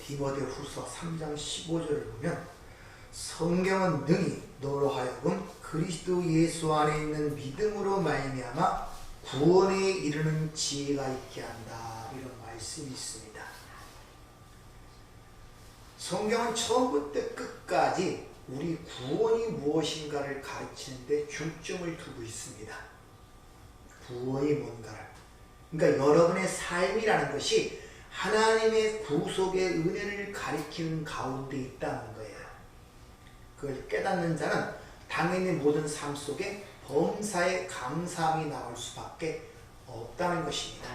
디모데후서 3장 15절을 보면 성경은 능히 너로 하여금 그리스도 예수 안에 있는 믿음으로 말미암아 구원에 이르는 지혜가 있게 한다, 이런 말씀이 있습니다. 성경은 처음부터 끝까지 우리 구원이 무엇인가를 가르치는 데 중점을 두고 있습니다. 구원이 뭔가를. 그러니까 여러분의 삶이라는 것이 하나님의 구속의 은혜를 가리키는 가운데 있다는 거예요. 그걸 깨닫는 자는 당연히 모든 삶 속에 범사에 감사함이 나올 수밖에 없다는 것입니다.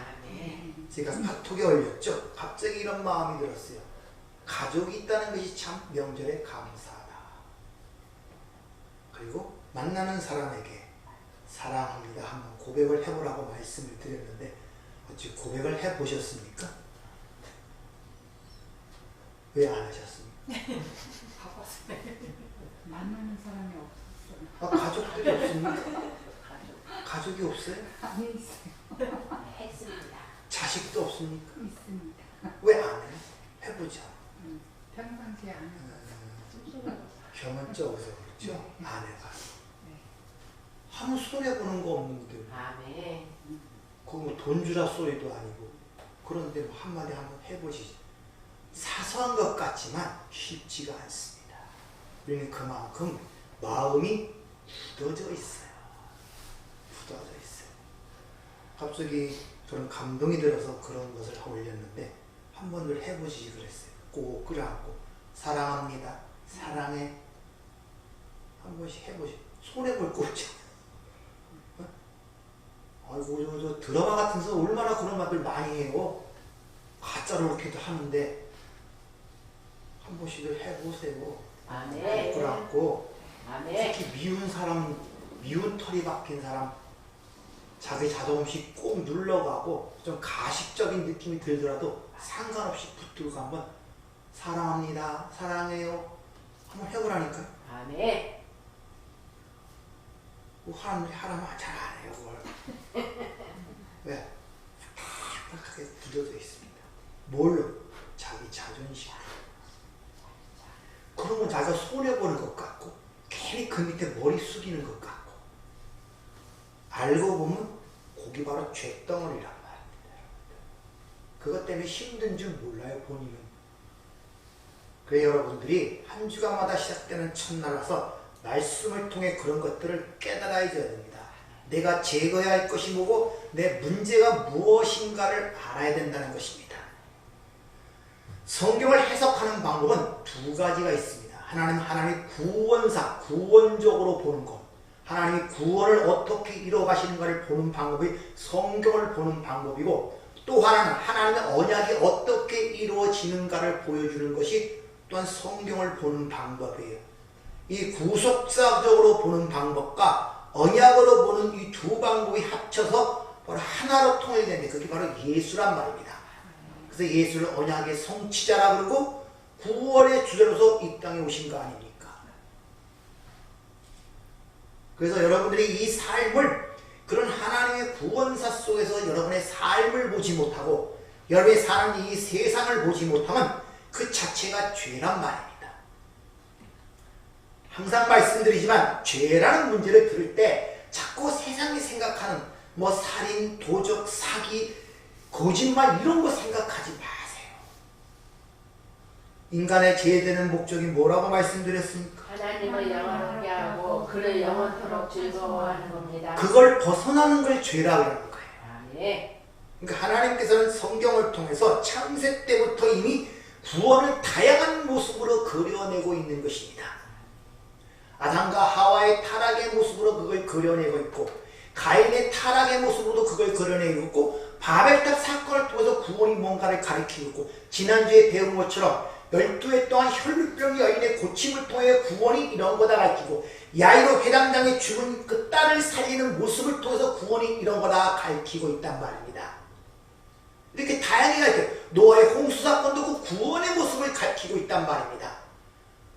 제가 카톡에 올렸죠. 갑자기 이런 마음이 들었어요. 가족이 있다는 것이 참 명절에 감사하다. 그리고 만나는 사람에게 사랑합니다 한번 고백을 해보라고 말씀을 드렸는데 어찌 고백을 해보셨습니까? 왜 안 하셨습니까? 만나는 사람이 없었어요. 아, 가족들이 없습니까? 가족이 없어요? 아니, 있어요. 했습니다. 자식도 없습니까? 있습니다. 왜 안 해요? 해보자. 평상시에 안 해서. 경험 적어서 그렇죠? 네. 안 해봐서. 네. 아무 손해보는 거 없는데 아멘. 그거 뭐 돈 주라 소리도 아니고 그런데 뭐 한마디 한번 해보시죠. 사소한 것 같지만 쉽지가 않습니다. 그러니까 그만큼 마음이 굳어져 있어요. 굳어져 있어요. 갑자기 저는 감동이 들어서 그런 것을 올렸는데 한 번을 해보시지 그랬어요. 꼭 그래갖고 사랑합니다. 사랑해. 한 번씩 해보시. 손해볼 거 없죠. 아이고 저 드라마 같은 데서 얼마나 그런 말들 많이 해요. 가짜로 이렇게도 하는데 한 번씩을 해보세요. 아멘. 그래갖고 아멘. 특히 미운 사람, 미운 털이 박힌 사람 자기 자존심 꼭 눌러가고 좀 가식적인 느낌이 들더라도 상관없이 붙들고 한번 사랑합니다. 사랑해요. 한번 해보라니까요. 아멘. 사람들이 하라면 잘 안 해요, 그걸. 왜? 딱딱하게 굳어져 있습니다. 뭘로? 자기 자존심. 그러면 자기가 손해보는 것 같고, 괜히 그 밑에 머리 숙이는 것 같고, 알고 보면 거기 바로 쇳덩어리란 말입니다. 그것 때문에 힘든 줄 몰라요, 본인은. 그래 여러분들이 한 주간마다 시작되는 첫날라서 말씀을 통해 그런 것들을 깨달아야 됩니다. 내가 제거해야 할 것이 뭐고 내 문제가 무엇인가를 알아야 된다는 것입니다. 성경을 해석하는 방법은 두 가지가 있습니다. 하나는 하나님의 구원사, 구원적으로 보는 것. 하나님이 구원을 어떻게 이루어가시는가를 보는 방법이 성경을 보는 방법이고, 또 하나는 하나님의 언약이 어떻게 이루어지는가를 보여주는 것이 또한 성경을 보는 방법이에요. 이 구속사적으로 보는 방법과 언약으로 보는 이 두 방법이 합쳐서 바로 하나로 통일되는데 그게 바로 예수란 말입니다. 그래서 예수를 언약의 성취자라 그러고 구원의 주제로서 이 땅에 오신 거 아닙니까? 그래서 여러분들이 이 삶을 그런 하나님의 구원사 속에서 여러분의 삶을 보지 못하고 여러분이 사는 이 세상을 보지 못하면 그 자체가 죄란 말입니다. 항상 말씀드리지만 죄라는 문제를 들을 때 자꾸 세상이 생각하는 뭐 살인, 도적, 사기, 거짓말 이런 거 생각하지 마세요. 인간의 제되는 목적이 뭐라고 말씀드렸습니까? 하나님을 영원하게 하고 그를 영원토록 즐거워하는 겁니다. 그걸 벗어나는 걸 죄라고 하는 거예요. 아멘. 그러니까 하나님께서는 성경을 통해서 창세 때부터 이미 구원을 다양한 모습으로 그려내고 있는 것입니다. 아담과 하와의 타락의 모습으로 그걸 그려내고 있고, 가인의 타락의 모습으로도 그걸 그려내고 있고, 바벨탑 사건을 통해서 구원이 뭔가를 가리키고 있고, 지난주에 배운 것처럼 12해 동안 혈루병 여인의 고침을 통해 구원이 이런 거다 가르치고, 야이로 회당장에 죽은 그 딸을 살리는 모습을 통해서 구원이 이런 거다 가르치고 있단 말입니다. 이렇게 다양하게 가르쳐요. 노아의 홍수 사건도 그 구원의 모습을 가르치고 있단 말입니다.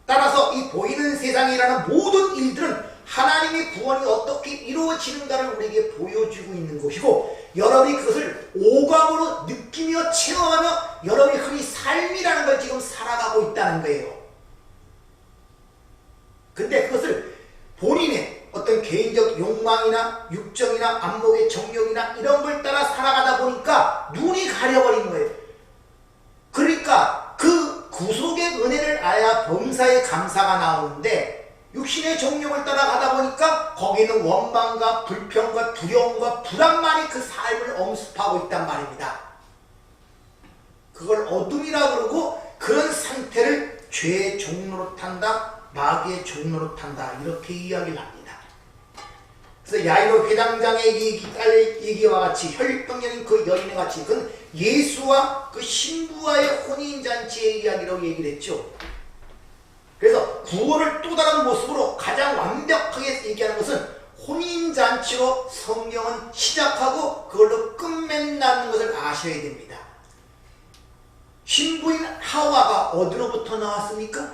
따라서 이 보이는 세상이라는 모든 일들은 하나님의 구원이 어떻게 이루어지는가를 우리에게 보여주고 있는 것이고, 여러분이 그것을 오감으로 느끼 느끼며 체험하며 여러분이 흔히 삶이라는 걸 지금 살아가고 있다는 거예요. 근데 그것을 본인의 어떤 개인적 욕망이나 육정이나 안목의 정욕이나 이런 걸 따라 살아가다 보니까 눈이 가려버린 거예요. 그러니까 그 구속의 은혜를 알아야 범사에 감사가 나오는데 육신의 정욕을 따라가다 보니까 거기는 원망과 불평과 두려움과 불안만이 그 삶을 엄습하고 있단 말입니다. 그걸 어둠이라 그러고 그런 상태를 죄의 종로로 탄다, 마귀의 종로로 탄다 이렇게 이야기를 합니다. 그래서 야이로 회당장의 얘기와 같이 혈육병녀인 그 여인과 같이 그건 예수와 그 신부와의 혼인잔치의 이야기라고 얘기를 했죠. 그래서 구원을 또 다른 모습으로 가장 완벽하게 얘기하는 것은 혼인잔치로 성경은 시작하고 그걸로 끝맺는 것을 아셔야 됩니다. 신부인 하와가 어디로부터 나왔습니까?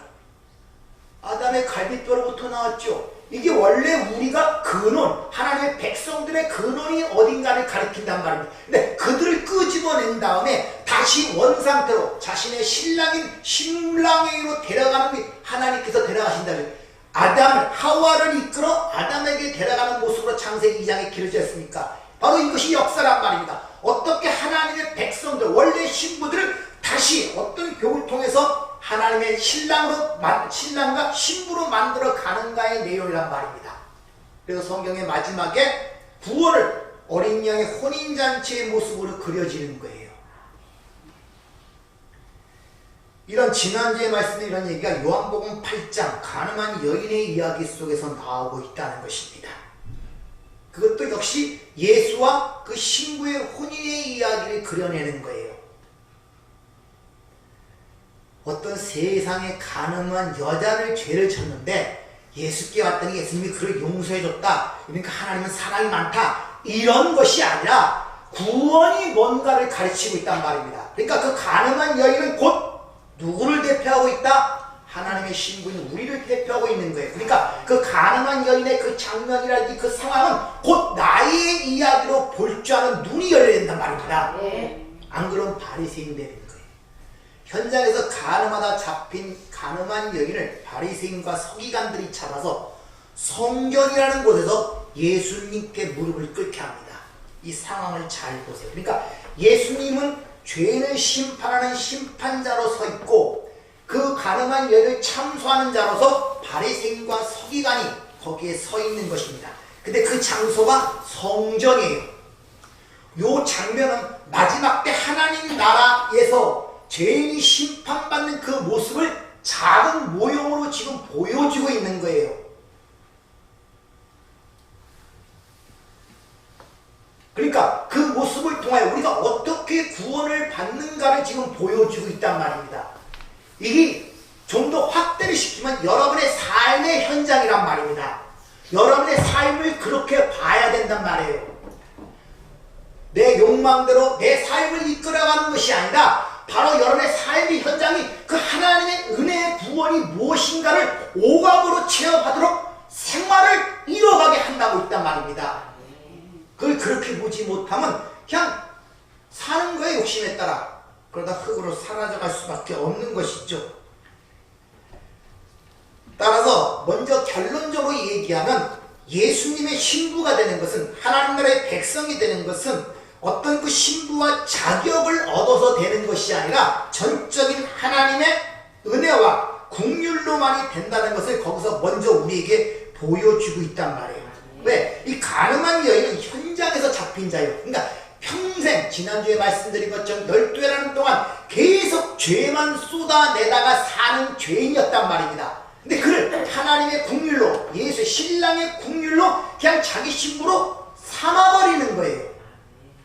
아담의 갈비뼈로부터 나왔죠. 이게 원래 우리가 근원, 하나님의 백성들의 근원이 어딘가를 가리킨단 말입니다. 근데 그들을 끄집어낸 다음에 다시 원상태로 자신의 신랑에게로 데려가는 게 하나님께서 데려가신다면 아담을, 하와를 이끌어 아담에게 데려가는 모습으로 창세기 2장에 기록되어 있습니까? 바로 이것이 역사란 말입니다. 어떻게 하나님의 백성들, 원래 신부들을 다시 어떤 교육을 통해서 하나님의 신랑과 신부로 만들어 가는가의 내용이란 말입니다. 그래서 성경의 마지막에 구원을 어린 양의 혼인잔치의 모습으로 그려지는 거예요. 이런 지난주에 말씀드린 이런 얘기가 요한복음 8장 가늠한 여인의 이야기 속에서 나오고 있다는 것입니다. 그것도 역시 예수와 그 신부의 혼인의 이야기를 그려내는 거예요. 어떤 세상에 가늠한 여자를 죄를 졌는데 예수께 왔더니 예수님이 그를 용서해줬다. 그러니까 하나님은 사랑이 많다. 이런 것이 아니라 구원이 뭔가를 가르치고 있단 말입니다. 그러니까 그 가늠한 여인은 곧 누구를 대표하고 있다? 하나님의 신부인 우리를 대표하고 있는 거예요. 그러니까 그 가늠한 여인의 그 장면이라든지 그 상황은 곧 나의 이야기로 볼 줄 아는 눈이 열려야 된단 말입니다. 안 그러면 바리새인 되는 거예요. 현장에서 가늠하다 잡힌 가늠한 여인을 바리새인과 서기관들이 잡아서 성전이라는 곳에서 예수님께 무릎을 꿇게 합니다. 이 상황을 잘 보세요. 그러니까 예수님은 죄인을 심판하는 심판자로 서 있고 그 가늠한 여인을 참소하는 자로서 바리새인과 서기관이 거기에 서 있는 것입니다. 근데 그 장소가 성전이에요. 이 장면은 마지막 때 하나님 나라에서 죄인이 심판받는 그 모습을 작은 모형으로 지금 보여주고 있는 거예요. 그러니까 그 모습을 통하여 우리가 어떻게 구원을 받는가를 지금 보여주고 있단 말입니다. 이게 좀 더 확대를 시키면 여러분의 삶의 현장이란 말입니다. 여러분의 삶을 그렇게 봐야 된단 말이에요. 내 욕망대로 내 삶을 이끌어가는 것이 아니라 바로 여러분의 삶의 현장이 그 하나님의 은혜의 구원이 무엇인가를 오감으로 체험하도록 생활을 이뤄가게 한다고 있단 말입니다. 그걸 그렇게 보지 못하면 그냥 사는 거에 욕심에 따라 그러다 흙으로 사라져갈 수밖에 없는 것이죠. 따라서 먼저 결론적으로 얘기하면 예수님의 신부가 되는 것은 하나님 나라의 백성이 되는 것은 어떤 그 신부와 자격을 얻어서 되는 것이 아니라 전적인 하나님의 은혜와 긍휼로만이 된다는 것을 거기서 먼저 우리에게 보여주고 있단 말이에요. 왜? 이 가늠한 여인은 현장에서 잡힌 자예요. 그러니까 평생 지난주에 말씀드린 것처럼 12해라는 동안 계속 죄만 쏟아내다가 사는 죄인이었단 말입니다. 근데 그를 하나님의 긍휼로 예수의 신랑의 긍휼로 그냥 자기 신부로 삼아버리는 거예요.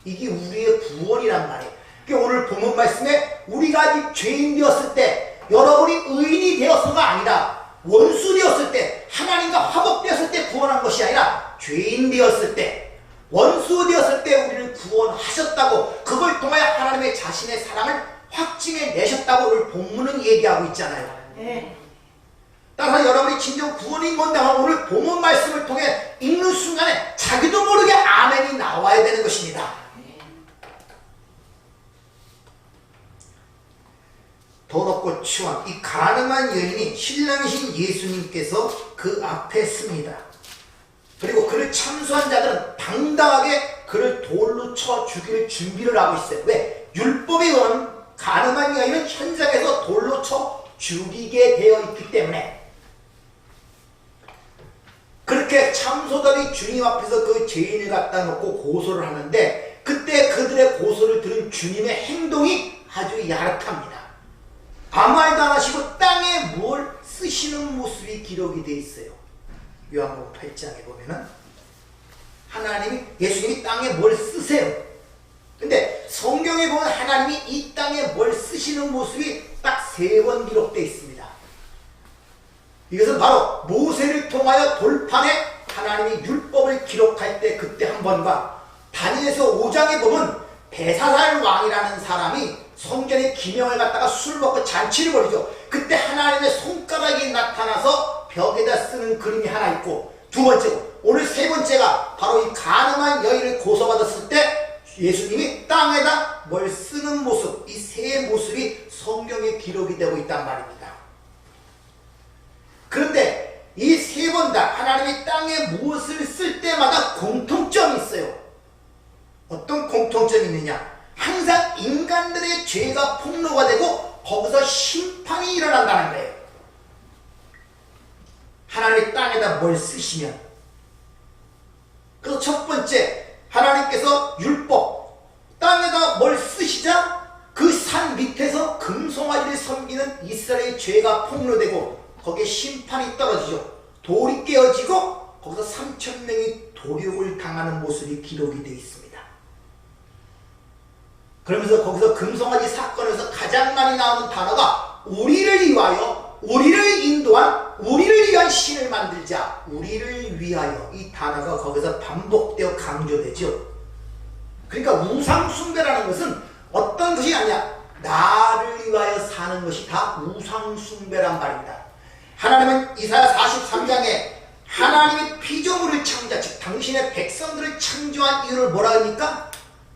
이게 우리의 구원이란 말이에요. 그러니까 오늘 본문 말씀에 우리가 아직 죄인 되었을 때 여러분이 의인이 되었어가 아니라 원수 되었을 때 하나님과 화목되었을 때 구원한 것이 아니라 죄인 되었을 때 원수 되었을 때 우리를 구원하셨다고 그걸 통하여 하나님의 자신의 사랑을 확증해 내셨다고 오늘 본문은 얘기하고 있잖아요. 따라서 여러분이 진정 구원이 뭔가 하면 오늘 본문 말씀을 통해 읽는 순간에 자기도 모르게 아멘이 나와야 되는 것입니다. 없고 추한 이 가늠한 여인이 신랑이신 예수님께서 그 앞에 씁니다. 그리고 그를 참수한 자들은 당당하게 그를 돌로 쳐 죽일 준비를 하고 있어요. 왜? 율법에 의한 가늠한 여인은 현장에서 돌로 쳐 죽이게 되어 있기 때문에. 그렇게 참소들이 주님 앞에서 그 죄인을 갖다 놓고 고소를 하는데, 그때 그들의 고소를 들은 주님의 행동이 아주 야릇합니다. 아무 말도 안 하시고 땅에 뭘 쓰시는 모습이 기록이 되어 있어요. 요한복음 8장에 보면은 예수님이 땅에 뭘 쓰세요. 근데 성경에 보면 하나님이 이 땅에 뭘 쓰시는 모습이 딱 3번 기록되어 있습니다. 이것은 바로 모세를 통하여 돌판에 하나님이 율법을 기록할 때 그때 한 번과, 다니엘서 5장에 보면 베사살 왕이라는 사람이 성전의 기명을 갖다가 술 먹고 잔치를 벌이죠. 그때 하나님의 손가락이 나타나서 벽에다 쓰는 그림이 하나 있고, 두 번째고 오늘 세 번째가 바로 이 가늠한 여인을 고소받았을 때 예수님이 땅에다 뭘 쓰는 모습, 이 세 모습이 성경에 기록이 되고 있단 말입니다. 그런데 이 세 번 다 하나님이 땅에 무엇을 쓸 때마다 공통점이 있어요. 어떤 공통점이 있느냐? 항상 인간들의 죄가 폭로가 되고 거기서 심판이 일어난다는 거예요. 하나님이 땅에다 뭘 쓰시면. 그래서 첫 번째, 하나님께서 율법, 땅에다 뭘 쓰시자 그 산 밑에서 금송아지를 섬기는 이스라엘의 죄가 폭로되고 거기에 심판이 떨어지죠. 돌이 깨어지고 거기서 3,000명이 도륙을 당하는 모습이 기록이 되어 있습니다. 그러면서 거기서 금송아지 사건에서 가장 많이 나오는 단어가 우리를 위하여, 우리를 인도한, 우리를 위한 신을 만들자, 우리를 위하여, 이 단어가 거기서 반복되어 강조되죠. 그러니까 우상 숭배라는 것은 어떤 것이 아니야, 나를 위하여 사는 것이 다 우상 숭배란 말입니다. 하나님은 이사야 43장에 하나님의 피조물을 창조한, 즉 당신의 백성들을 창조한 이유를 뭐라 합니까?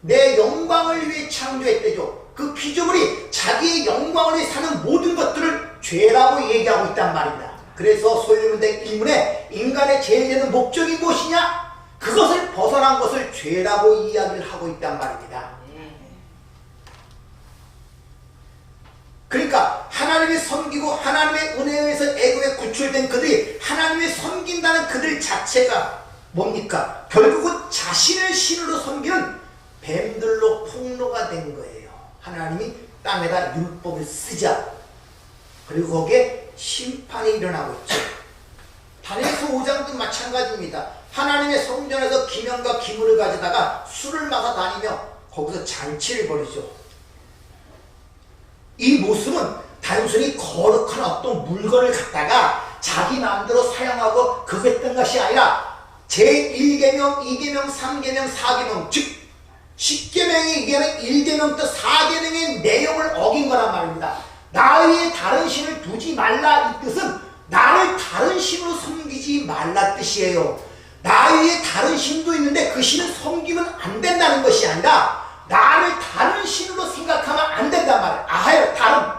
내 영광을 위해 창조했대죠. 그 피조물이 자기의 영광을 위해 사는 모든 것들을 죄라고 얘기하고 있단 말입니다. 그래서 소유문대 1문에 인간의 제일 되는 목적이 무엇이냐? 그것을 벗어난 것을 죄라고 이야기를 하고 있단 말입니다. 그러니까 하나님을 섬기고 하나님의 은혜에 의해서 애굽에 구출된 그들이 하나님을 섬긴다는 그들 자체가 뭡니까? 결국은 자신을 신으로 섬기는 뱀들로 폭로가 된 거예요. 하나님이 땅에다 율법을 쓰자. 그리고 거기에 심판이 일어나고 있죠. 다니엘서 5장도 마찬가지입니다. 하나님의 성전에서 기명과 기물을 가져다가 술을 마서 다니며 거기서 잔치를 벌이죠. 이 모습은 단순히 거룩한 어떤 물건을 갖다가 자기 마음대로 사용하고 그랬던 것이 아니라 제1계명, 2계명, 3계명, 4계명, 즉 10계명이 이게는 1계명 또 4계명의 내용을 어긴 거란 말입니다. 나 위에 다른 신을 두지 말라, 이 뜻은 나를 다른 신으로 섬기지 말라 뜻이에요. 나 위에 다른 신도 있는데 그 신을 섬기면 안 된다는 것이 아니라 나를 다른 신으로 생각하면 안 된단 말이에요. 아하요, 다른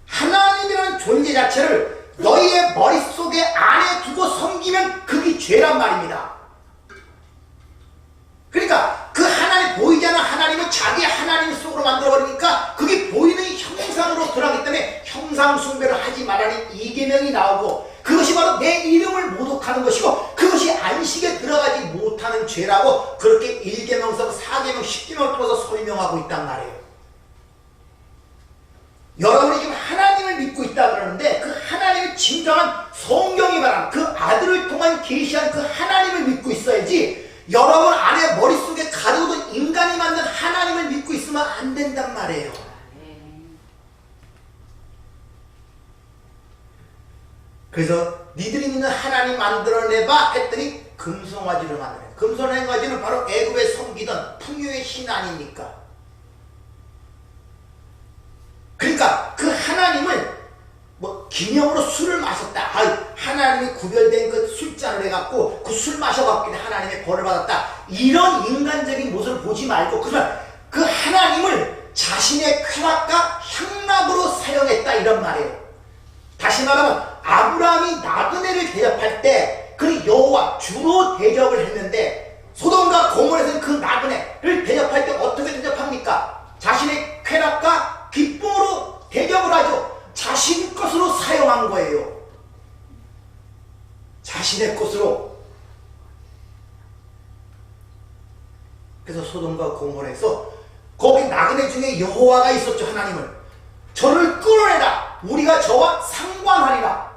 하나님이라는 존재 자체를 너희의 머릿속에 안에 두고 섬기면 그게 죄란 말입니다. 그러니까 그 하나님, 보이지 않는 하나님을 자기 하나님 속으로 만들어버리니까 그게 보이는 형상으로 들어가기 때문에 형상 숭배를 하지 말라는 2계명이 나오고, 그것이 바로 내 이름을 모독하는 것이고 그것이 안식에 들어가지 못하는 죄라고 그렇게 1계명서 4계명 10계명을 통해서 설명하고 있단 말이에요. 여러분이 지금 하나님을 믿고 있다 그러는데 그 하나님의 진정한 성경이 말하는 그 아들을 통한 계시한 그 하나님을 믿고 있어야지, 여러분 안에 머릿속에 가두어둔 인간이 만든 하나님을 믿고 있으면 안 된단 말이에요. 그래서 니들이 믿는 하나님 만들어내봐 했더니 금송아지를 만드네. 금송아지는 바로 애굽에 섬기던 풍요의 신 아닙니까? 그러니까 그 하나님을 뭐 기념으로 술을 마셨다, 하나님이 구별된 그 술잔을 해갖고 그 술 마셔갖고 하나님의 벌을 받았다, 이런 인간적인 모습을 보지 말고 그냥 그 하나님을 자신의 쾌락과 향락으로 사용해 거기 나그네 중에 여호와가 있었죠. 하나님은 저를 끌어내라. 우리가 저와 상관하리라.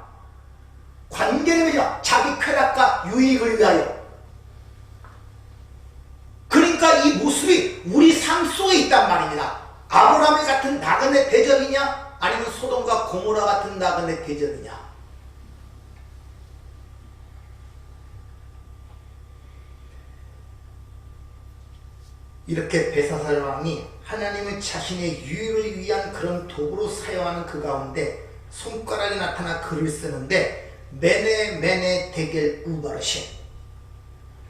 관계를 맺어 자기 쾌락과 유익을 위하여. 그러니까 이 모습이 우리 삶 속에 있단 말입니다. 아브라함 같은 나그네 대접이냐 아니면 소돔과 고모라 같은 나그네 대접이냐. 이렇게 벨사살 왕이 하나님은 자신의 유익을 위한 그런 도구로 사용하는 그 가운데 손가락이 나타나 글을 쓰는데 메네 메네 데겔 우바르신,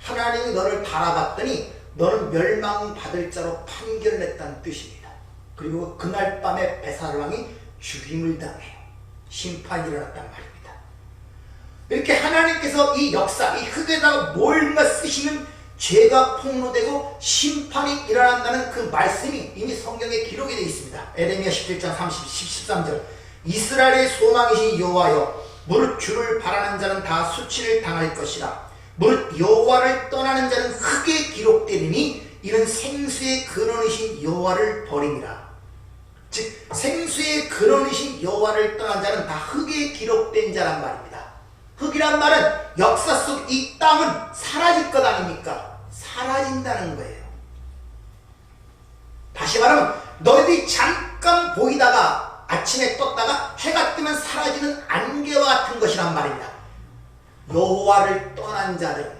하나님이 너를 바라봤더니 너는 멸망받을 자로 판결냈다는 뜻입니다. 그리고 그날 밤에 벨사살 왕이 죽임을 당해요. 심판이 일어났단 말입니다. 이렇게 하나님께서 이 역사, 이 흙에다가 뭔가 쓰시면 죄가 폭로되고 심판이 일어난다는 그 말씀이 이미 성경에 기록이 되어 있습니다. 에레미야 17장 13절 이스라엘의 소망이신 여호와여, 무릇 주를 바라는 자는 다 수치를 당할 것이라. 무릇 여호와를 떠나는 자는 흙에 기록되리니 이는 생수의 근원이신 여호와를 버림이라. 즉 생수의 근원이신 여호와를 떠난 자는 다 흙에 기록된 자란 말입니다. 흙이란 말은 역사 속 이 땅은 사라질 것 아닙니까? 사라진다는 거예요. 다시 말하면 너희들이 잠깐 보이다가 아침에 떴다가 해가 뜨면 사라지는 안개와 같은 것이란 말입니다. 여호와를 떠난 자들,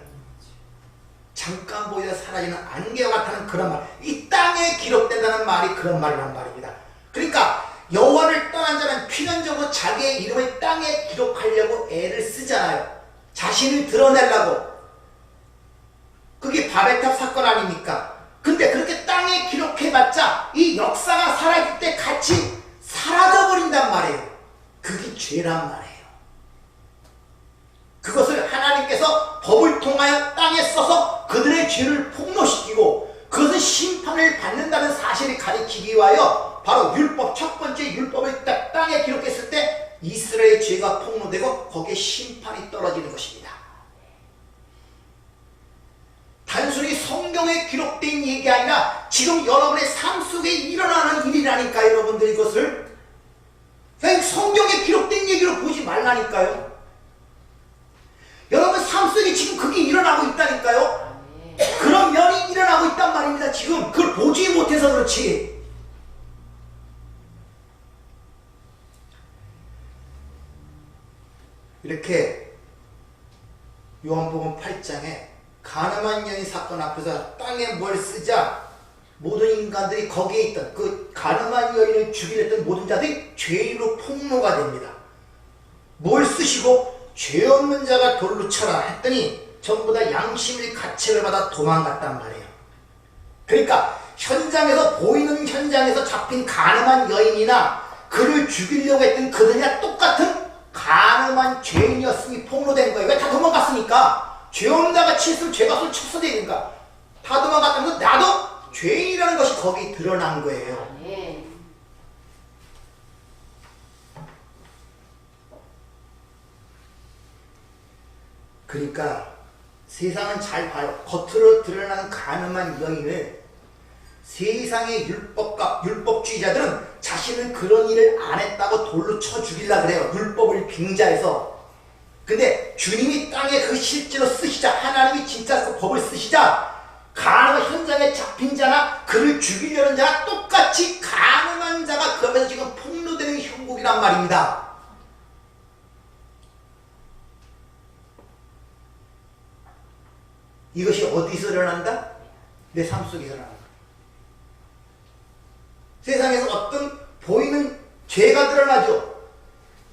잠깐 보이다 사라지는 안개와 같다는 그런 말, 이 땅에 기록된다는 말이 그런 말이란 말입니다. 그러니까 여호와를 떠난 자는 필연적으로 자기의 이름을 땅에 기록하려고 애를 쓰잖아요. 자신을 드러내려고. 그게 바벨탑 사건 아닙니까? 근데 그렇게 땅에 기록해봤자 이 역사가 사라질 때 같이 사라져버린단 말이에요. 그게 죄란 말이에요. 그것을 하나님께서 법을 통하여 땅에 써서 그들의 죄를 폭로시키고 그것은 심판을 받는다는 사실을 가리키기 위하여 바로 율법, 첫 번째 율법을 딱 땅에 기록했을 때 이스라엘의 죄가 폭로되고 거기에 심판이 떨어지는 것입니다. 단순히 성경에 기록된 얘기 아니라 지금 여러분의 삶 속에 일어나는 일이라니까요. 여러분들 이것을 그냥 성경에 기록된 얘기로 보지 말라니까요. 여러분 삶 속에 지금 그게 일어나고 있다니까요. 그런 면이 일어나고 있단 말입니다. 지금 그걸 보지 못해서 그렇지. 이렇게 요한복음 8장에 가늠한 여인 사건 앞에서 땅에 뭘 쓰자 모든 인간들이 거기에 있던 그 가늠한 여인을 죽이려던 모든 자들이 죄인으로 폭로가 됩니다. 뭘 쓰시고 죄 없는 자가 돌로 쳐라 했더니 전부 다 양심의 가책을 받아 도망갔단 말이에요. 그러니까 현장에서 보이는 현장에서 잡힌 가늠한 여인이나 그를 죽이려고 했던 그들이랑 똑같은 가늠한 죄인이었음이 폭로된 거예요. 왜? 다 도망갔으니까. 죄 없는 자가 칠수록 죄가 술 쳤어야 되니까 다 도망갔다면서 나도 죄인이라는 것이 거기 드러난 거예요. 그러니까 세상은 잘 봐요. 겉으로 드러나는 가늠한 여인을 세상의 율법주의자들은 자신은 그런 일을 안 했다고 돌로 쳐 죽이려고 그래요. 율법을 빙자해서. 근데 주님이 땅에 그 실제로 쓰시자, 하나님이 진짜 그 법을 쓰시자 가늠한 현장에 잡힌 자나 그를 죽이려는 자나 똑같이 가늠한 자가 그 앞에서 지금 폭로되는 형국이란 말입니다. 이것이 어디서 일어난다? 내 삶 속에서 일어난다. 세상에서 어떤 보이는 죄가 드러나죠.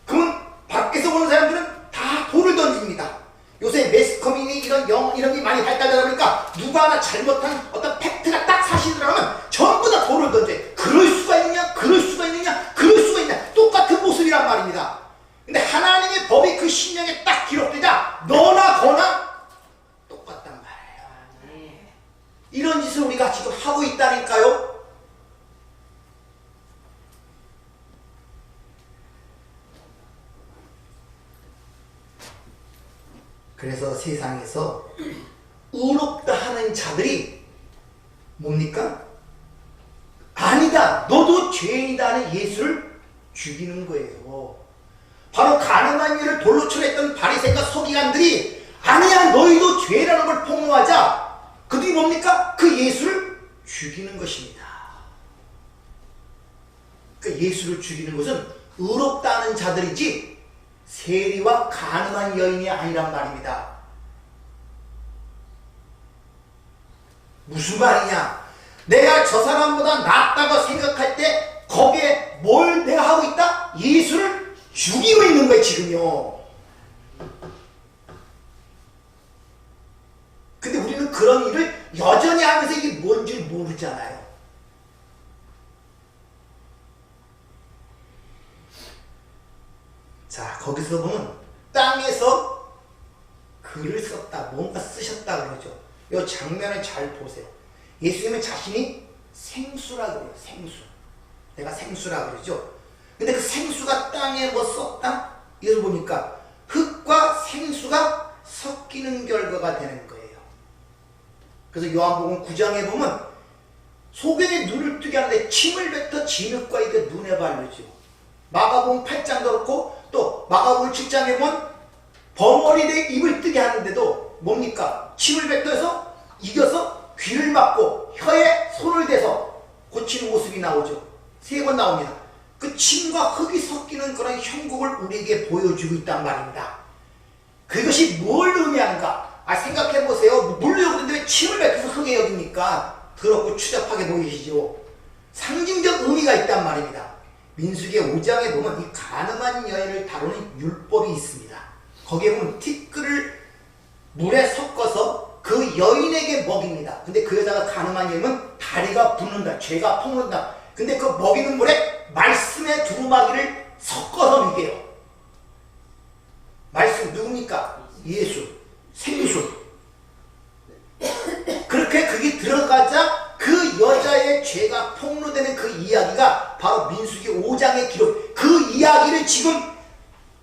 그럼 밖에서 보는 사람들은 다 돌을 던집니다. 요새 매스컴이니 이런 게 많이 발달되다 보니까 누가 하나 잘못한 어떤 팩트가 딱 사실이 들어가면 전부 다 돌을 던져요. 그럴 수가 있느냐? 그럴 수가 있느냐? 그럴 수가 있냐? 똑같은 모습이란 말입니다. 근데 하나님의 법이 그 신령에 딱 기록되자 너나 거나 똑같단 말이에요. 이런 짓을 우리가 지금 하고 있다니까요. 그래서 세상에서 의롭다 하는 자들이 뭡니까? 뭐냐? 너도 죄인이다는 예수를 죽이는 거예요. 바로 가늠한 이를 돌로 쳐냈던 바리새인과 서기관들이 아니야 너희도 죄라는 걸 폭로하자. 그들이 뭡니까? 그 예수를 죽이는 것입니다. 그 예수를 죽이는 것은 의롭다는 자들이지 세리와 가늠한 여인이 아니란 말입니다. 무슨 말이냐? 내가 저 사람보다 낫다고 생각할 때 거기에 뭘 내가 하고 있다? 예수를 죽이고 있는 거예요 지금요. 근데 우리는 그런 일을 여전히 하면서 이게 뭔지 모르잖아요. 자, 거기서 보면 땅에서 글을 썼다, 뭔가 쓰셨다 그러죠. 이 장면을 잘 보세요. 예수님은 자신이 생수라 그래요. 생수. 내가 생수라 그러죠. 근데 그 생수가 땅에 뭐 썼다? 이걸 보니까 흙과 생수가 섞이는 결과가 되는 거예요. 그래서 요한복음 9장에 보면 소경이 눈을 뜨게 하는데 침을 뱉어 진흙과 이게 눈에 바르죠. 마가복음 8장도 그렇고 또 마가복음 7장에 보면 벙어리에 입을 뜨게 하는데도 뭡니까? 침을 뱉어서 이겨서 귀를 막고 혀에 손을 대서 고치는 모습이 나오죠. 3번 나옵니다. 그 침과 흙이 섞이는 그런 형국을 우리에게 보여주고 있단 말입니다. 그것이 뭘 의미하는가? 생각해보세요. 물로 여기는데 왜 침을 뱉어서 흙에 여깁니까? 더럽고 추잡하게 보이시죠? 상징적 의미가 있단 말입니다. 민수기 5장에 보면 이 가늠한 여인을 다루는 율법이 있습니다. 거기에 보면 티끌을 물에 섞어서 그 여인에게 먹입니다. 근데 그 여자가 가늠한 여인은 다리가 붓는다. 죄가 폭는다. 근데 그 먹이는 물에 말씀의 두루마기를 섞어서 먹여요. 말씀 누굽니까? 예수, 생수. 그렇게 그게 들어가자 그 여자의 죄가 폭로되는 그 이야기가 바로 민수기 5장의 기록. 그 이야기를 지금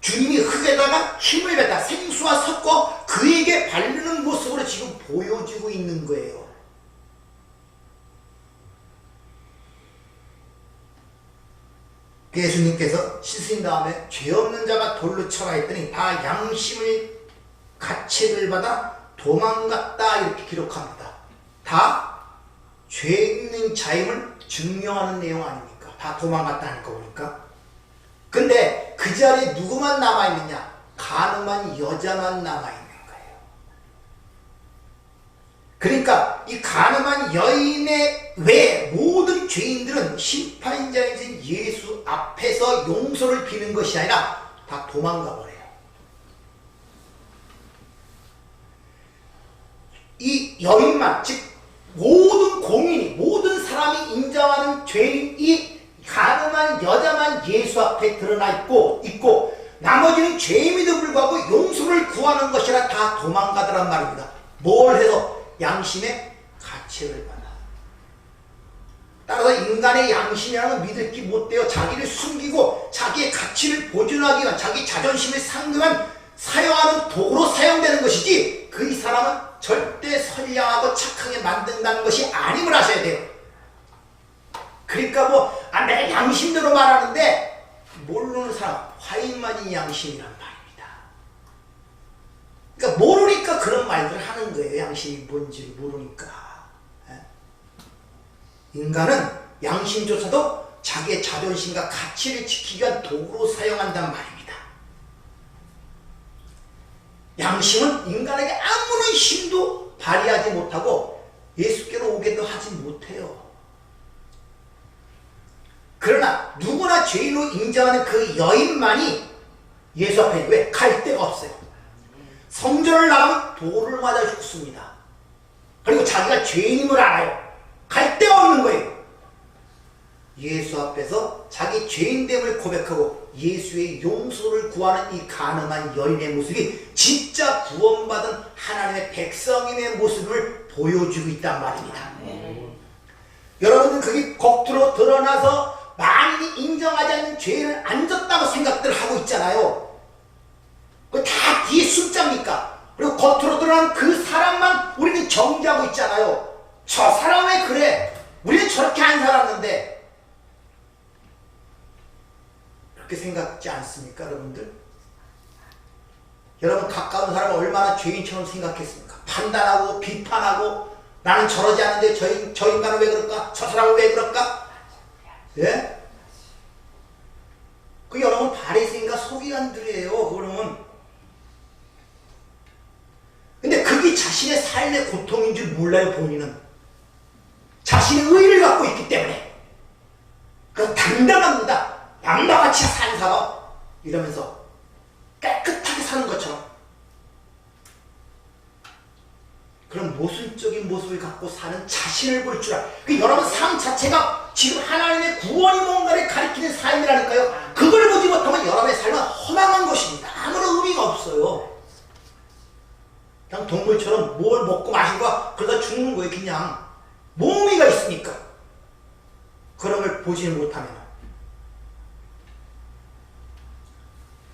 주님이 흙에다가 힘을 뱉다 생수와 섞어 그에게 바르는 모습으로 지금 보여주고 있는 거예요. 예수님께서 씻으신 다음에 죄 없는 자가 돌로 쳐라 했더니 다 양심을 가책을 받아 도망갔다 이렇게 기록합니다. 다 죄 있는 자임을 증명하는 내용 아닙니까? 다 도망갔다는 거 보니까. 근데 그 자리에 누구만 남아있느냐? 가늠한 여자만 남아있는 거예요. 그러니까 이 가늠한 여인의 외 모든 죄인들은 심판자이신 예수 앞에서 용서를 비는 것이 아니라 다 도망가 버려요. 이 여인만, 즉 모든 공인이, 모든 사람이 인정하는 죄인 이 가늠한 여자만 예수 앞에 드러나 있고 나머지는 죄임에도 불구하고 용서를 구하는 것이라 다 도망가더란 말입니다. 뭘 해서? 양심의 가책을 받아. 따라서 인간의 양심이라는 건 믿을 게 못 돼요. 자기를 숨기고 자기의 가치를 보존하기 위한, 자기 자존심을 상대한 사용하는 도구로 사용되는 것이지 그 이 사람은 절대 선량하고 착하게 만든다는 것이 아님을 아셔야 돼요. 그러니까 내가 양심대로 말하는데 모르는 사람, 화인만이 양심이란 말입니다. 그러니까 모르니까 그런 말들을 하는 거예요. 양심이 뭔지 모르니까. 인간은 양심조차도 자기의 자존심과 가치를 지키기 위한 도구로 사용한단 말입니다. 양심은 인간에게 아무런 힘도 발휘하지 못하고 예수께로 오게도 하지 못해요. 그러나 누구나 죄인으로 인정하는 그 여인만이 예수 앞에 왜? 갈 데가 없어요. 성전을 나가면 돌을 맞아 죽습니다. 그리고 자기가 죄인임을 알아요. 갈 데가 없는 거예요. 예수 앞에서 자기 죄인됨을 고백하고 예수의 용서를 구하는 이 가늠한 여인의 모습이 진짜 구원받은 하나님의 백성임의 모습을 보여주고 있단 말입니다. 여러분은 그게 겉으로 드러나서 많이 인정하지 않는 죄를 안 졌다고 생각들 하고 있잖아요. 그거 다 뒤에 숨자입니까? 그리고 겉으로 드러난 그 사람만 우리는 정죄하고 있잖아요. 저 사람 왜 그래? 우리는 저렇게 안 살았는데. 그렇게 생각지 않습니까, 여러분들? 여러분 가까운 사람을 얼마나 죄인처럼 생각했습니까? 판단하고 비판하고 나는 저러지 않는데 저 인간은 왜 그럴까? 저 사람은 왜 그럴까? 예? 그 여러분 바리새인과 서기관들이에요. 그러면 근데 그게 자신의 삶의 고통인 줄 몰라요. 본인은 자신의 의의를 갖고 있기 때문에 그 당당합니다. 양마같이 산 사람 이러면서 깨끗하게 사는 것처럼 그런 모순적인 모습을 갖고 사는 자신을 볼 줄 알아. 그 여러분 삶 자체가 지금 하나님의 구원이 뭔가를 가리키는 삶이라니까요. 그걸 보지 못하면 여러분의 삶은 허망한 것입니다. 아무런 의미가 없어요. 그냥 동물처럼 뭘 먹고 마시고 그러다 죽는 거예요. 그냥 뭐 의미가 있습니까? 그런 걸 보지 못하면.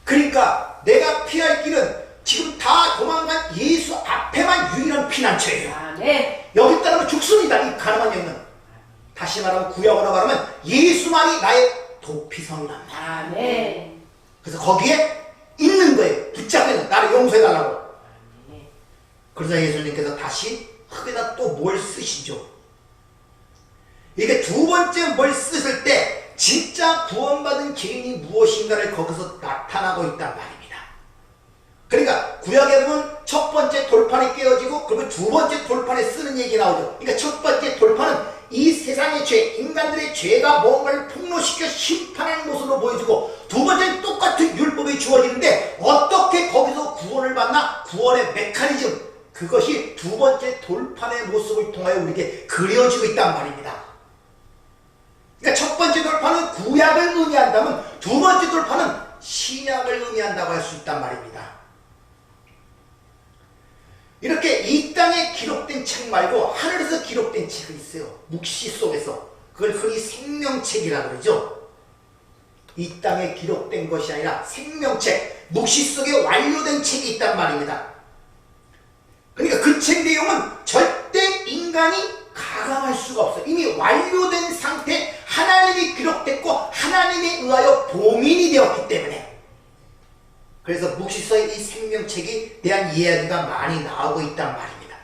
그러니까 내가 피할 길은 지금 다 도망간 예수 앞에만 유일한 피난처예요. 아멘. 여기 따르면 죽습니다. 이 가난한 여인은. 다시 말하면 구약으로 말하면 예수만이 나의 도피성이랍니다. 아멘. 그래서 거기에 있는 거예요. 붙잡고 있는 나를 용서해달라고. 그러자 예수님께서 다시 흙에다 또 뭘 쓰시죠. 이게 두 번째 뭘 쓰실 때 진짜 구원받은 죄인이 무엇인가를 거기서 나타나고 있단 말입니다. 그러니까 구약에 보면 첫 번째 돌판이 깨어지고 그러면 두 번째 돌판에 쓰는 얘기 나오죠. 그러니까 첫 번째 돌판은 이 세상의 죄, 인간들의 죄가 뭔가를 폭로시켜 심판하는 모습으로 보여주고 두 번째는 똑같은 율법이 주어지는데 어떻게 거기서 구원을 받나? 구원의 메커니즘, 그것이 두 번째 돌판의 모습을 통하여 우리에게 그려지고 있단 말입니다. 그러니까 첫 번째 돌판은 구약을 의미한다면 두 번째 돌판은 신약을 의미한다고 할 수 있단 말입니다. 이렇게 이 땅에 기록된 책 말고 하늘에서 기록된 책이 있어요. 묵시 속에서. 그걸 흔히 생명책이라고 그러죠. 이 땅에 기록된 것이 아니라 생명책, 묵시 속에 완료된 책이 있단 말입니다. 그러니까 그 책 내용은 절대 인간이 가감할 수가 없어요. 이미 완료된 상태, 하나님이 기록됐고 하나님에 의하여 봉인이 되었기 때문에. 그래서 묵시서의 이 생명책에 대한 이야기가 많이 나오고 있단 말입니다.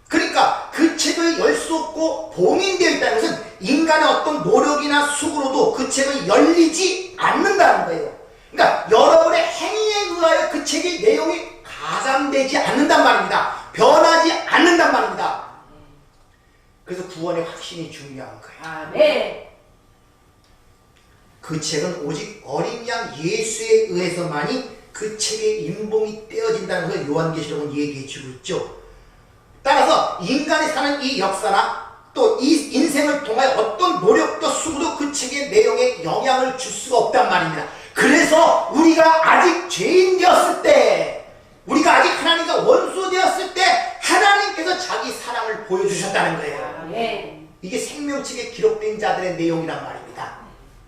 그러니까 그 책을 열 수 없고 봉인되어 있다는 것은 인간의 어떤 노력이나 수고로도 그 책을 열리지 않는다는 거예요. 그러니까 여러분의 행위에 의하여 그 책의 내용이 가감되지 않는단 말입니다. 변하지 않는단 말입니다. 그래서 구원의 확신이 중요한 거예요. 아멘. 그 책은 오직 어린 양 예수에 의해서만이 그 책의 인봉이 떼어진다는 것을 요한계시록은 얘기해주고 있죠. 따라서 인간이 사는 이 역사나 또 이 인생을 통하여 어떤 노력도 수고도 그 책의 내용에 영향을 줄 수가 없단 말입니다. 그래서 우리가 아직 죄인 되었을 때, 우리가 아직 하나님과 원수 되었을 때 하나님께서 자기 사랑을 보여주셨다는 거예요. 아멘. 이게 생명책에 기록된 자들의 내용이란 말입니다.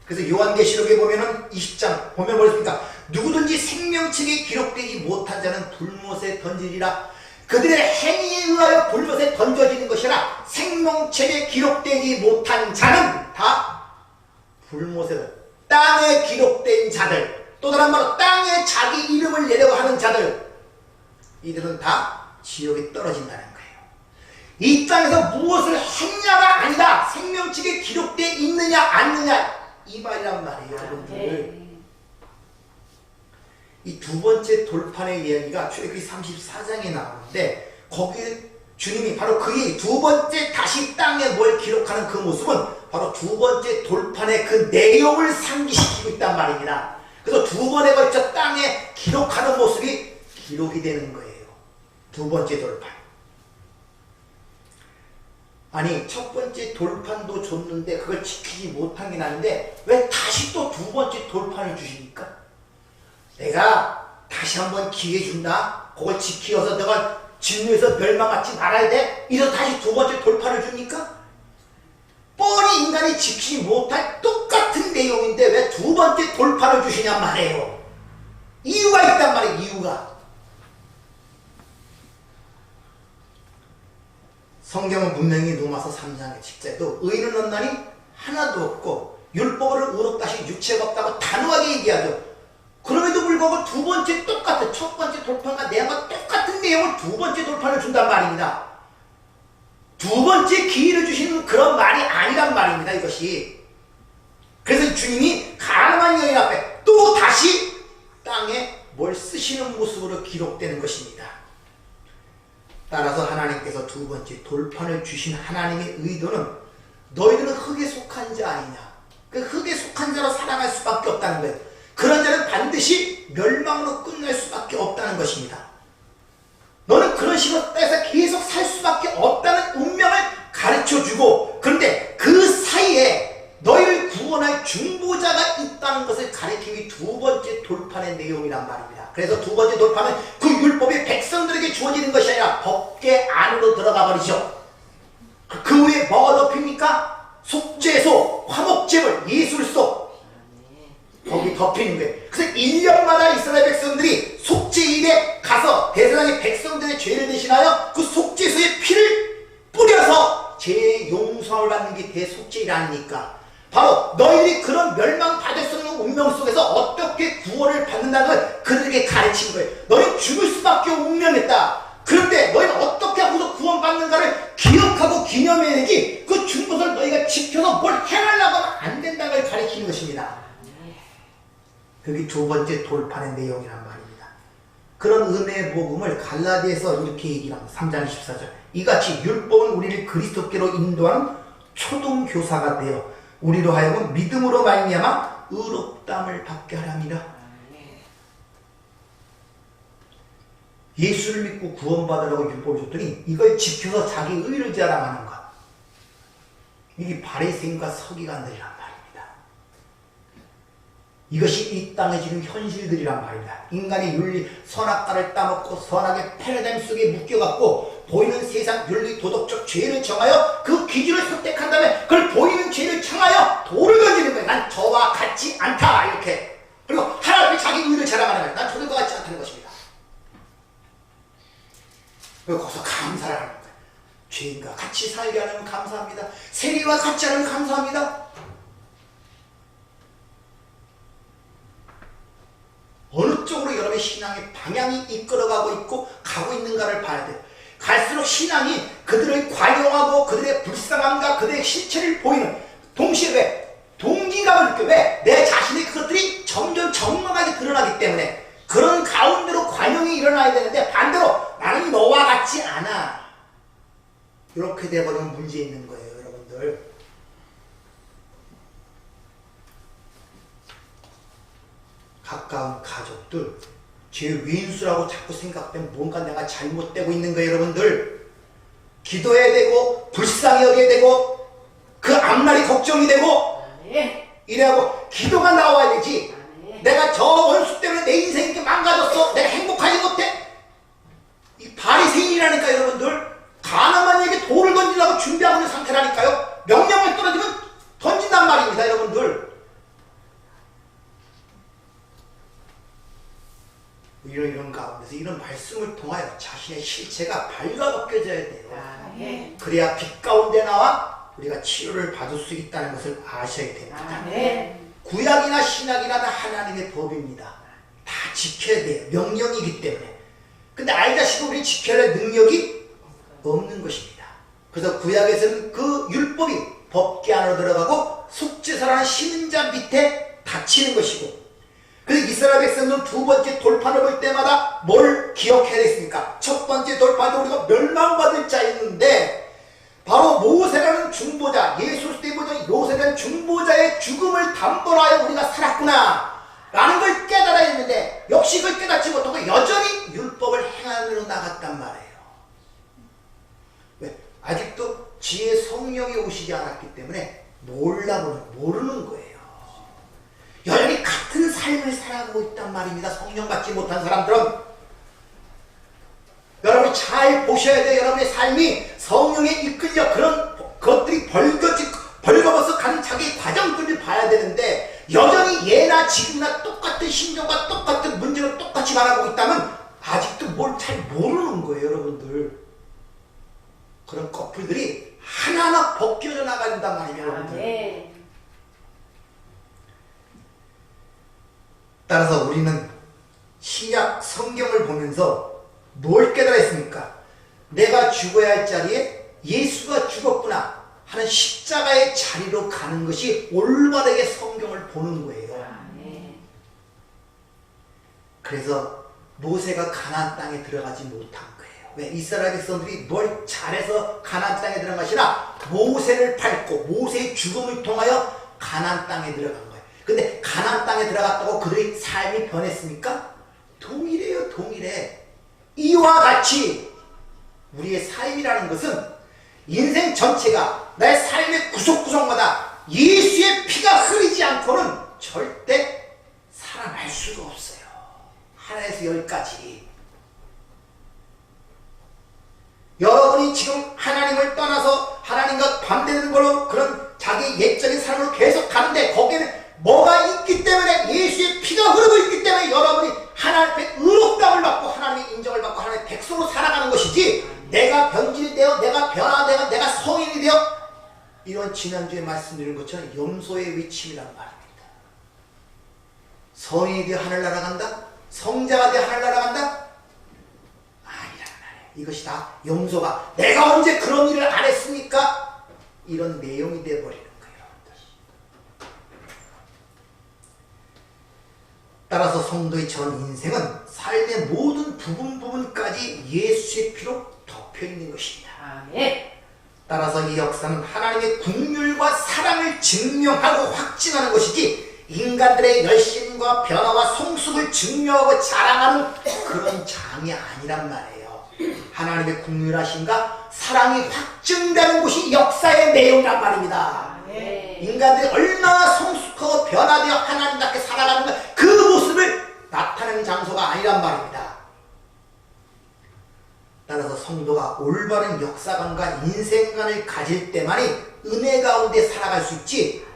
그래서 요한계시록에 보면은 20장 보면 뭐랬습니까? 누구든지 생명책에 기록되지 못한 자는 불못에 던지리라. 그들의 행위에 의하여 불못에 던져지는 것이라 생명책에 기록되지 못한 자는 다 불못에, 땅에 기록된 자들, 또 다른 말로 땅에 자기 이름을 내려고 하는 자들, 이들은 다 지옥에 떨어진다는 거예요. 이 땅에서 무엇을 했냐가 아니라 생명책에 기록되어 있느냐 않느냐 이 말이란 말이에요. 여러분들, 이 두 번째 돌판의 이야기가 출애굽기 34장에 나오는데 거기에 주님이 바로 그 얘기, 두 번째 다시 땅에 뭘 기록하는 그 모습은 바로 두 번째 돌판의 그 내용을 상기시키고 있단 말입니다. 그래서 두 번에 걸쳐 땅에 기록하는 모습이 기록이 되는 거예요. 두 번째 돌판. 아니 첫 번째 돌판도 줬는데 그걸 지키지 못한 게 나는데 왜 다시 또 두 번째 돌판을 주십니까? 내가 다시 한번 기회 준다? 그걸 지키어서 내가 진노에서 멸망하지 말아야 돼? 이래서 다시 두 번째 돌판을 줍니까? 뻔히 인간이 지키지 못할 똑같은 내용인데 왜 두 번째 돌판을 주시냔 말이에요. 이유가 있단 말이에요. 이유가. 성경은 분명히 로마서 3장에 직자에도 의인은 없나니 하나도 없고 율법을 의롭다시 유체가 없다고 단호하게 얘기하죠. 그럼에도 불구하고 두 번째 똑같은 첫 번째 돌판과 내용과 똑같은 내용을 두 번째 돌판을 준단 말입니다. 두 번째 기회를 주시는 그런 말이 아니란 말입니다. 이것이. 그래서 주님이 가늠한 여인 앞에 또 다시 땅에 뭘 쓰시는 모습으로 기록되는 것입니다. 따라서 하나님께서 두 번째 돌판을 주신 하나님의 의도는 너희들은 흙에 속한 자 아니냐. 그 흙에 속한 자로 살아갈 수밖에 없다는 거예요. 그런 자는 반드시 멸망으로 끝날 수밖에 없다는 것입니다. 너는 그런 식으로 땅에서 계속 살 수밖에 없다는 운명을 가르쳐주고, 그런데 그 사이에 너희를 구원할 중보자가 있다는 것을 가르치기 두 번째 돌판의 내용이란 말입니다. 그래서 두 번째 돌판은 그 율법이 백성들에게 주어지는 것이 아니라 법계 안으로 들어가 버리죠. 그 후에 뭐가 덮입니까? 속죄소, 화목제물, 예술소, 거기 덮이는 거예요. 그래서 1년마다 이스라엘 백성들이 속죄일에 가서 대제사장이 백성들의 죄를 대신하여 그 속죄소의 피를 뿌려서 죄의 용서를 받는 게 대속죄일 아닙니까? 바로 너희들이 그런 멸망받을 수 없는 운명 속에서 어떻게 구원을 받는다는 걸 그들에게 가르친 거예요. 너희 죽을 수밖에 운명했다. 그런데 너희는 어떻게 하고서 구원받는가를 기억하고 기념해야지, 그 중보를 너희가 지켜서 뭘 행하려고 하면 안 된다는 걸 가르치는 것입니다. 그게 두 번째 돌판의 내용이란 말입니다. 그런 은혜의 복음을 갈라디아에서 이렇게 얘기합니다. 3장 14절. 이같이 율법은 우리를 그리스도께로 인도하는 초등교사가 되어 우리로 하여금 믿음으로 말미암아 의롭다함을 받게 하랍니다. 예수를 믿고 구원받으라고 율법을 줬더니 이걸 지켜서 자기 의를 자랑하는 것. 이게 바리새인과 서기관들이란 말입니다. 이것이 이 땅에 지금 현실들이란 말입니다. 인간의 윤리, 선악과를 따먹고 선악의 패러다임 속에 묶여갖고 보이는 세상 윤리, 도덕적 죄를 정하여 그 기준을 선택한 다음에 그걸 보이는 죄를 청하여 돌을 던지는 거예요. 난 저와 같지 않다, 이렇게. 그리고 하나님이 자기 의를 자랑하는 거예요. 난 저들과 같지 않다는 것입니다. 그리고 거기서 감사를 하는 거예요. 죄인과 같이 살게 하면 감사합니다. 세리와 같이 하면 감사합니다. 어느 쪽으로 여러분의 신앙의 방향이 이끌어가고 있고 가고 있는가를 봐야 돼요. 갈수록 신앙이 그들을 관용하고 그들의 불쌍함과 그들의 실체를 보이는, 동시에 왜? 동기감을 느껴. 왜? 내 자신의 그것들이 점점 정확하게 드러나기 때문에 그런 가운데로 관용이 일어나야 되는데, 반대로 나는 너와 같지 않아, 이렇게 돼버리면 문제 있는 거예요, 여러분들. 가까운 가족들, 제 윈수라고 자꾸 생각되면 뭔가 내가 잘못되고 있는 거예요, 여러분들. 기도해야 되고 불쌍히 여겨야 되고 그 앞날이 걱정이 되고 이래하고 기도가 나와야 되지. 내가 저 원수 때문에 내 인생이 이렇게 망가졌어, 내가 행복하지 못해, 이 바리새인이라니까 여러분들. 가늠한 이에게 돌을 던지려고 준비하고 있는 상태라니까요. 명령을 떨어지면 던진단 말입니다, 여러분들. 이런 가운데서 이런 말씀을 통하여 자신의 실체가 발가벗겨져야 돼요. 그래야 빛 가운데 나와 우리가 치료를 받을 수 있다는 것을 아셔야 됩니다. 구약이나 신약이나 다 하나님의 법입니다. 다 지켜야 돼요. 명령이기 때문에. 근데 알다시피 우리 지켜야 할 능력이 없는 것입니다. 그래서 구약에서는 그 율법이 법계 안으로 들어가고 속죄사라는 신자 밑에 닫히는 것이고, 그래서 이스라엘 백성들은 두 번째 돌판을 볼 때마다 뭘 기억해야 되겠습니까? 첫 번째 돌판도 우리가 멸망받을 자였는데, 바로 모세라는 중보자, 예수 때보다 요셉이라는 중보자의 죽음을 담보로 하여 우리가 살았구나 라는 걸 깨달아야 했는데, 역시 그걸 깨닫지 못하고 여전히 율법을 행하려 나갔단 말이에요. 왜? 아직도 지혜 성령이 오시지 않았기 때문에 모르는 거예요. 여전히 같은 삶을 살아가고 있단 말입니다. 성령 받지 못한 사람들은. 여러분이 잘 보셔야 돼요. 여러분의 삶이 성령에 이끌려 그런 것들이 벌거벗어 가는 자기의 과정들을 봐야 되는데, 여전히 예나 지금이나 똑같은 심정과 똑같은 문제를 똑같이 바라보고 있다면 아직도 뭘 잘 모르는 거예요, 여러분들. 그런 커플들이 하나하나 벗겨져 나간단 말이에요, 여러분들. 따라서 우리는 신약 성경을 보면서 뭘 깨달았습니까? 내가 죽어야 할 자리에 예수가 죽었구나 하는 십자가의 자리로 가는 것이 올바르게 성경을 보는 거예요. 그래서 모세가 가나안 땅에 들어가지 못한 거예요. 왜? 이스라엘 백성들이 뭘 잘해서 가나안 땅에 들어간 것이라 모세를 밟고 모세의 죽음을 통하여 가나안 땅에 들어간 거예요. 근데 가나안 땅에 들어갔다고 그들의 삶이 변했습니까? 동일해요. 동일해. 이와 같이 우리의 삶이라는 것은 인생 전체가 나의 삶의 구석구석마다 예수의 피가 흐르지 않고는 절대 살아날 수가 없어요. 하나에서 열까지. 여러분이 지금 하나님을 떠나서 하나님과 반대되는 걸로 그런 자기 옛적인 삶으로 계속 가는데 거기에는 뭐가 있기 때문에 예수의 피가 흐르고 있기 때문에 여러분이 하나님의 의롭다움을 받고 하나님의 인정을 받고 하나님의 백성으로 살아가는 것이지 내가 변질이 되어 내가 변화되어 내가 성인이 되어 이런 지난주에 말씀드린 것처럼 염소의 위침이란 말입니다. 성인이 되어 하늘 날아간다? 성자가 되어 하늘 날아간다? 아니란 말이에요. 이것이 다 염소가 내가 언제 그런 일을 안 했습니까? 이런 내용이 되어버리는 거예요. 여러분들. 따라서 성도의 전 인생은 삶의 모든 부분까지 예수의 피로 덮여있는 것입니다. 따라서 이 역사는 하나님의 긍휼과 사랑을 증명하고 확증하는 것이지 인간들의 열심과 변화와 성숙을 증명하고 자랑하는 그런 장이 아니란 말이에요. 하나님의 긍휼하심과 사랑이 확증되는 것이 역사의 내용이란 말입니다. 인간들이 얼마나 성숙하고 변화되어 하나님답게 살아가는 그 모습을 나타내는 장소가 아니란 말입니다. 따라서 성도가 올바른 역사관과 인생관을 가질 때만이 은혜 가운데 살아갈 수 있지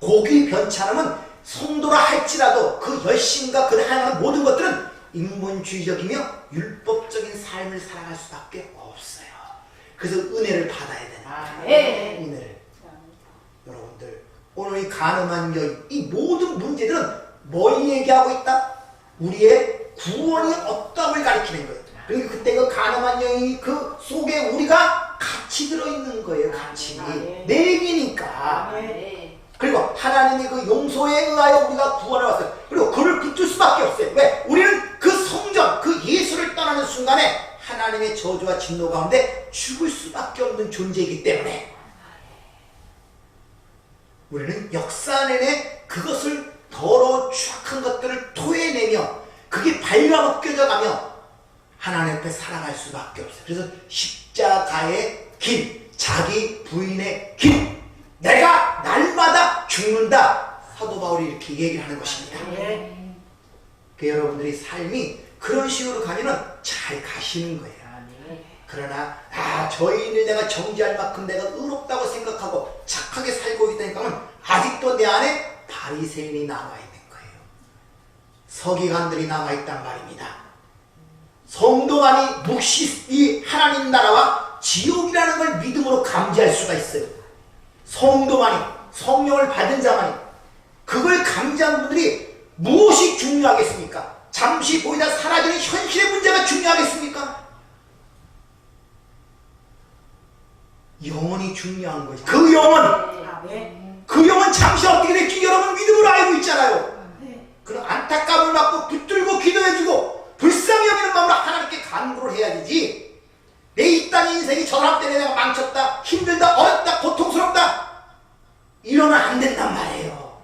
고기 변찬함은 성도라 할지라도 그 열심과 그 하나하는 모든 것들은 인본주의적이며 율법적인 삶을 살아갈 수밖에 없어요. 그래서 은혜를 받아야 되는 은혜를. 여러분들 오늘 이 가늠한 여인 이 모든 문제들은 뭘 얘기하고 있다? 우리의 구원이 없다를 가리키는 거예요. 그러니까 그때 그 가늠한 여인 그 속에 우리가 같이 들어있는 거예요. 같이 내기니까. 그리고 하나님이 그 용서에 의하여 우리가 구원을 왔어요. 그리고 그를 붙들 수밖에 없어요. 왜? 우리는 그 성전, 그 예수를 떠나는 순간에 하나님의 저주와 진노 가운데 죽을 수밖에 없는 존재이기 때문에 우리는 역사 내내 그것을 더러운 추악한 것들을 토해내며 그게 발라벗겨져 가며 하나님 앞에 살아갈 수밖에 없어요. 그래서 십자가의 길, 자기 부인의 길, 내가 날마다 죽는다. 사도 바울이 이렇게 얘기를 하는 것입니다. 그 여러분들이 삶이 그런 식으로 가면 잘 가시는 거예요. 그러나 저 인을 내가 정죄할 만큼 내가 의롭다고 생각하고 착하게 살고 있다니까 하면 아직도 내 안에 바리새인이 남아있는 거예요. 서기관들이 남아있단 말입니다. 성도만이 묵시 이 하나님 나라와 지옥이라는 걸 믿음으로 감지할 수가 있어요. 성도만이, 성령을 받은 자만이. 그걸 감지한 분들이 무엇이 중요하겠습니까? 잠시 보이다 사라지는 현실의 문제가 중요하겠습니까? 영혼이 중요한 거지. 그 영혼 잠시 어떻게 될지 여러분 믿음으로 알고 있잖아요. 그런 안타까움을 받고 붙들고 기도해주고 불쌍히 여기는 마음으로 하나님께 간구를 해야 되지. 내 이 땅 인생이 저 사람 때문에 내가 망쳤다, 힘들다, 어렵다, 고통스럽다 이러면 안 된단 말이에요.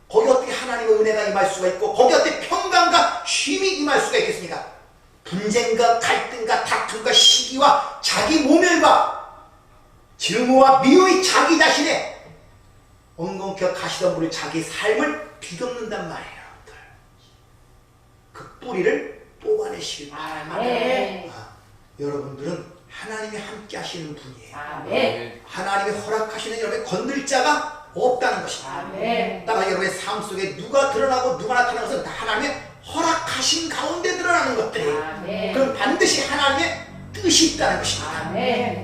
거기 어떻게 하나님의 은혜가 임할 수가 있고 거기 어떻게 평강과 쉼이 임할 수가 있겠습니까? 분쟁과 갈등과 다툼과 시기와 자기 모멸과 증오와 미움이 자기 자신의 엉겅켜 가시던 분이 자기 삶을 뒤덮는단 말이에요. 여러분들. 그 뿌리를 뽑아내시길 바랍니다. 여러분들은 하나님이 함께 하시는 분이에요. 하나님이 허락하시는 여러분의 건들 자가 없다는 것입니다. 따라 여러분의 삶 속에 누가 드러나고 누가 나타나는 것은 다 하나님의 허락하신 가운데 드러나는 것들이에요. 그럼 반드시 하나님의 뜻이 있다는 것입니다.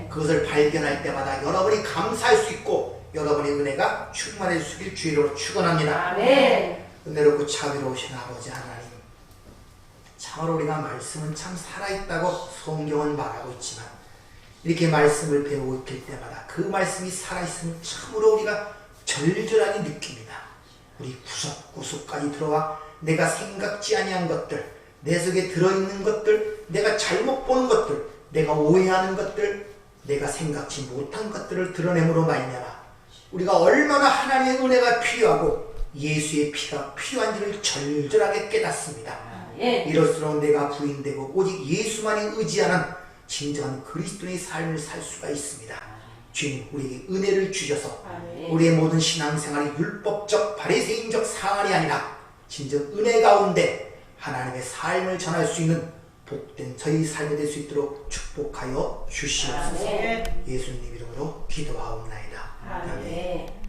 그것을 발견할 때마다 여러분이 감사할 수 있고 여러분의 은혜가 충만해 주시길 주의로 축원합니다. 은혜롭고 자비로우신 아버지 하나님, 참으로 우리가 말씀은 참 살아있다고 성경은 말하고 있지만 이렇게 말씀을 배우고 있을 때마다 그 말씀이 살아있으면 참으로 우리가 절절하게 느낍니다. 우리 구석구석까지 들어와 내가 생각지 아니한 것들, 내 속에 들어있는 것들, 내가 잘못 보는 것들, 내가 오해하는 것들, 내가 생각지 못한 것들을 드러냄으로 말미암아 우리가 얼마나 하나님의 은혜가 필요하고 예수의 피가 필요한지를 절절하게 깨닫습니다. 이럴수록 내가 부인되고 오직 예수만이 의지하는 진정한 그리스도의 삶을 살 수가 있습니다. 주님, 우리에게 은혜를 주셔서 우리의 모든 신앙생활이 율법적 바리새인적 상한이 아니라 진정 은혜 가운데 하나님의 삶을 전할 수 있는 복된 저희 삶이 될 수 있도록 축복하여 주시옵소서. 예수님 이름으로 기도하옵나이다. 아멘.